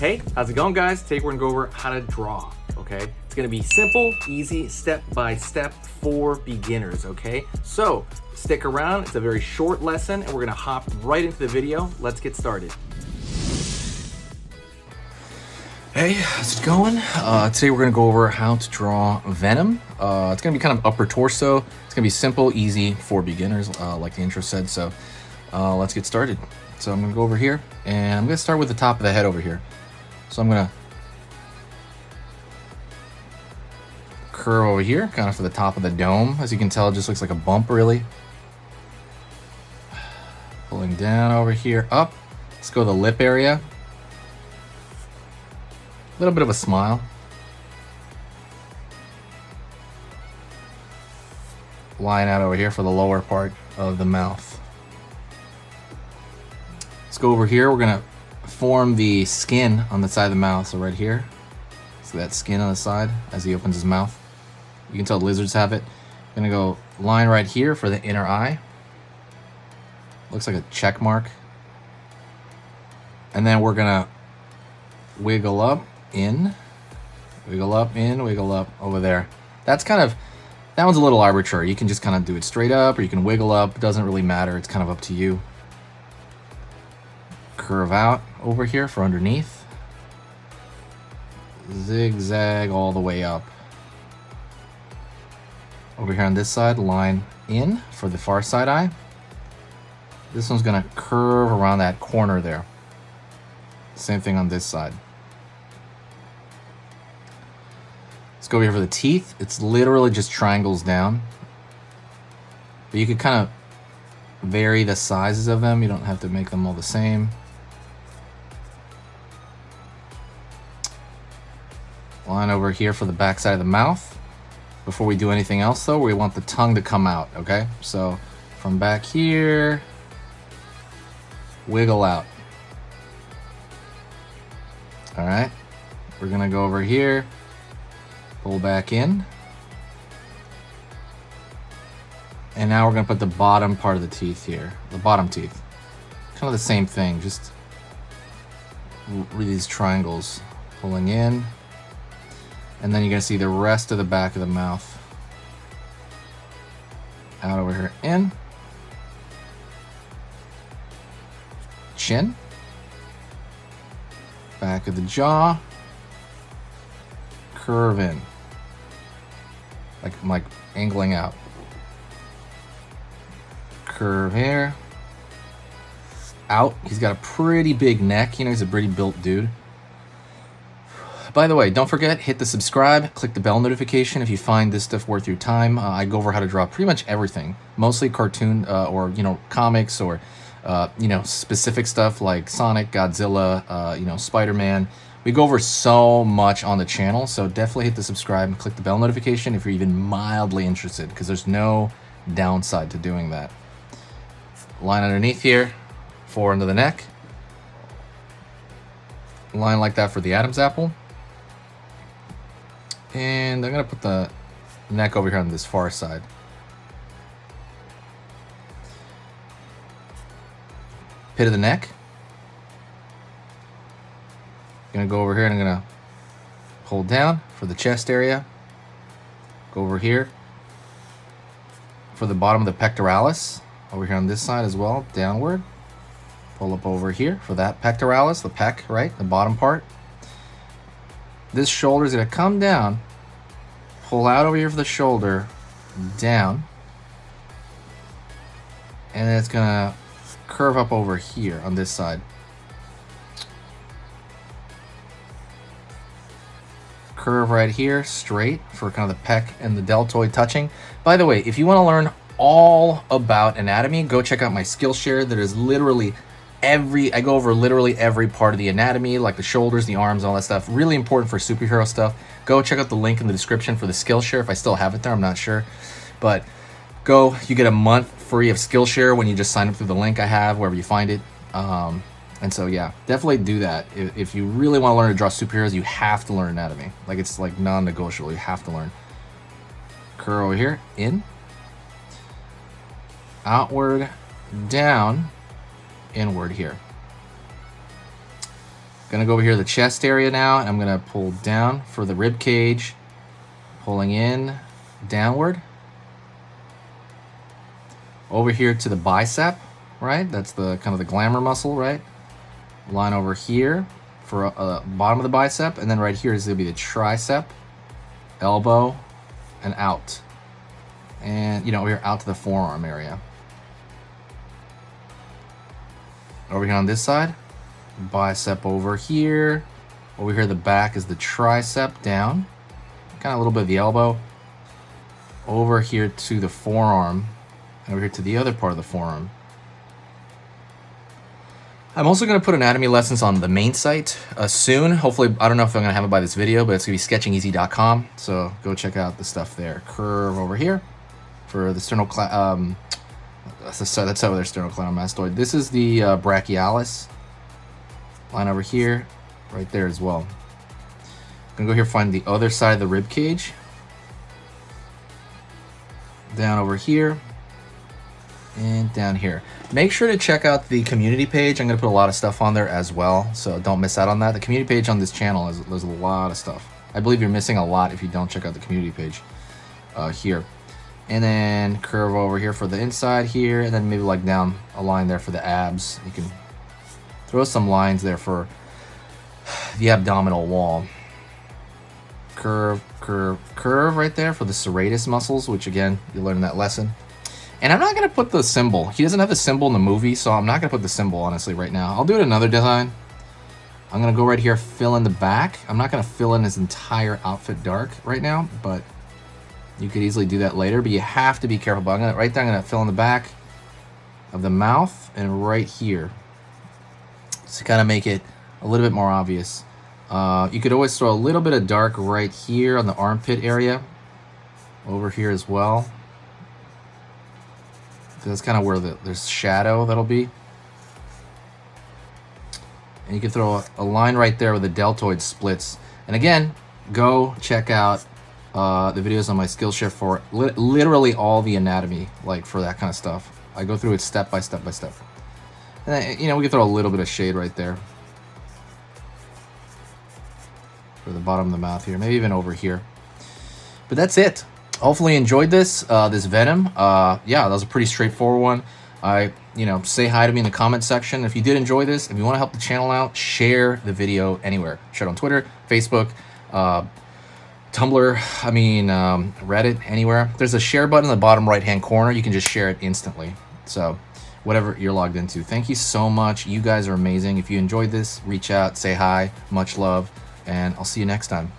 Hey, how's it going, guys? Today we're gonna go over how to draw, okay? It's gonna be simple, easy, step-by-step for beginners, okay? So, stick around, it's a very short lesson, and we're gonna hop right into the video. Let's get started. Hey, how's it going? Today we're gonna go over how to draw Venom. It's gonna be kind of upper torso. It's gonna be simple, easy for beginners, like the intro said, so let's get started. So I'm gonna go over here, and I'm gonna start with the top of the head over here. So I'm gonna curve over here, kind of for the top of the dome. As you can tell, it just looks like a bump, really. Pulling down over here, up. Let's go to the lip area. A little bit of a smile. Line out over here for the lower part of the mouth. Let's go over here. We're gonna form the skin on the side of the mouth. So right here, so that skin on the side as he opens his mouth. You can tell lizards have it. I'm gonna go line right here for the inner eye. Looks like a check mark. And then we're gonna wiggle up, in, wiggle up, in, wiggle up over there. That's kind of, that one's a little arbitrary. You can just kind of do it straight up, or you can wiggle up. It doesn't really matter. It's kind of up to you. Curve out over here for underneath. Zigzag all the way up. Over here on this side, line in for the far side eye. This one's gonna curve around that corner there. Same thing on this side. Let's go over here for the teeth. It's literally just triangles down. But you could kind of vary the sizes of them. You don't have to make them all the same. Line over here for the back side of the mouth. Before we do anything else though, we want the tongue to come out, okay? So from back here, wiggle out. All right, we're gonna go over here, pull back in. And now we're gonna put the bottom part of the teeth here, the bottom teeth. Kind of the same thing, just these triangles pulling in. And then you're gonna see the rest of the back of the mouth. Out over here, in. Chin. Back of the jaw. Curve in. Like angling out. Curve here. Out. He's got a pretty big neck. You know, he's a pretty built dude. By the way, don't forget, hit the subscribe, click the bell notification if you find this stuff worth your time. I go over how to draw pretty much everything, mostly cartoon or, you know, comics or, you know, specific stuff like Sonic, Godzilla, you know, Spider-Man. We go over so much on the channel, so definitely hit the subscribe and click the bell notification if you're even mildly interested, because there's no downside to doing that. Line underneath here, four under the neck. Line like that for the Adam's apple. And I'm gonna put the neck over here on this far side. Pit of the neck. Gonna go over here and I'm gonna hold down for the chest area. Go over here for the bottom of the pectoralis. Over here on this side as well, downward. Pull up over here for that pectoralis, the pec, right? The bottom part. This shoulder is going to come down, pull out over here for the shoulder, down, and then it's going to curve up over here on this side. Curve right here, straight for kind of the pec and the deltoid touching. By the way, if you want to learn all about anatomy, go check out my Skillshare. There is literally I go over literally every part of the anatomy, like the shoulders, the arms, all that stuff. Really important for superhero stuff. Go check out the link in the description for the Skillshare. If I still have it there, I'm not sure. But go, you get a month free of Skillshare when you just sign up through the link I have, wherever you find it. And so, yeah, definitely do that. If you really want to learn to draw superheroes, you have to learn anatomy. Like, it's like non-negotiable. You have to learn. Curl over here, in. Outward, down, inward here. Gonna go over here to the chest area now, and I'm gonna pull down for the rib cage, pulling in, downward. Over here to the bicep, right? That's the kind of the glamour muscle, right? Line over here for bottom of the bicep, and then right here is gonna be the tricep, elbow, and out. And, you know, we're out to the forearm area. Over here on this side, bicep over here. Over here, the back is the tricep down. Kind of a little bit of the elbow. Over here to the forearm. Over here to the other part of the forearm. I'm also going to put anatomy lessons on the main site soon. Hopefully, I don't know if I'm going to have it by this video, but it's going to be sketchingeasy.com. So go check out the stuff there. Curve over here for the sternocleidomastoid. That's over there, sternocleidomastoid. This is the brachialis. Line over here, right there as well. I'm going to go here, find the other side of the rib cage. Down over here. And down here. Make sure to check out the community page. I'm going to put a lot of stuff on there as well, so don't miss out on that. The community page on this channel there's a lot of stuff. I believe you're missing a lot if you don't check out the community page here. And then curve over here for the inside here, and then maybe like down a line there for the abs. You can throw some lines there for the abdominal wall. Curve, curve, curve right there for the serratus muscles, which again, you learned in that lesson. And I'm not going to put the symbol. He doesn't have the symbol in the movie, so I'm not going to put the symbol, honestly, right now. I'll do it another design. I'm going to go right here, fill in the back. I'm not going to fill in his entire outfit dark right now, but you could easily do that later. But you have to be careful. But right there, I'm going to fill in the back of the mouth and right here to kind of make it a little bit more obvious. You could always throw a little bit of dark right here on the armpit area. Over here as well. That's kind of where there's shadow that'll be. And you can throw a line right there where the deltoid splits. And again, go check out the videos on my Skillshare for literally all the anatomy, like for that kind of stuff. I go through it step by step by step. And then, you know, we can throw a little bit of shade right there. For the bottom of the mouth here, maybe even over here. But that's it. Hopefully you enjoyed this Venom. Yeah, that was a pretty straightforward one. Say hi to me in the comment section. If you did enjoy this, if you want to help the channel out, share the video anywhere. Share it on Twitter, Facebook, Tumblr, Reddit, anywhere. There's a share button in the bottom right-hand corner. You can just share it instantly. So whatever you're logged into. Thank you so much. You guys are amazing. If you enjoyed this, reach out, say hi, much love, and I'll see you next time.